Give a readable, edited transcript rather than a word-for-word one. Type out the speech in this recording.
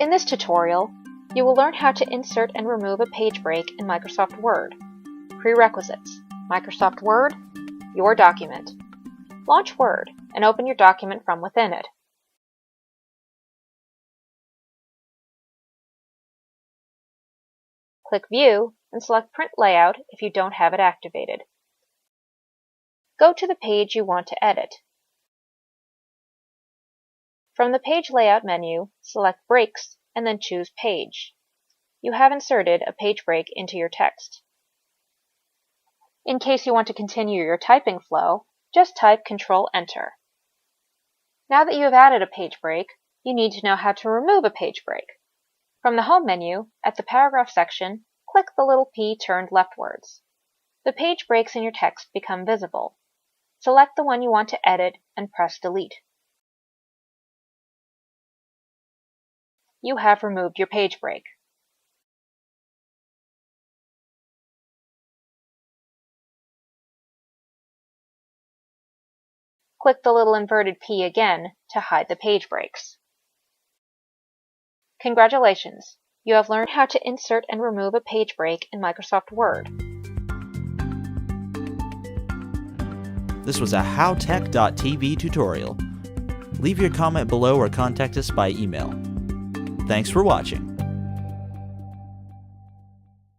In this tutorial, you will learn how to insert and remove a page break in Microsoft Word. Prerequisites: Microsoft Word, your document. Launch Word and open your document from within it. Click View and select Print Layout if you don't have it activated. Go to the page you want to edit. From the Page Layout menu, select Breaks and then choose Page. You have inserted a page break into your text. In case you want to continue your typing flow, just type Ctrl-Enter. Now that you have added a page break, you need to know how to remove a page break. From the Home menu, at the Paragraph section, click the little P turned leftwards. The page breaks in your text become visible. Select the one you want to edit and press Delete. You have removed your page break. Click the little inverted P again to hide the page breaks. Congratulations! You have learned how to insert and remove a page break in Microsoft Word. This was a HowTech.tv tutorial. Leave your comment below or contact us by email. Thanks for watching.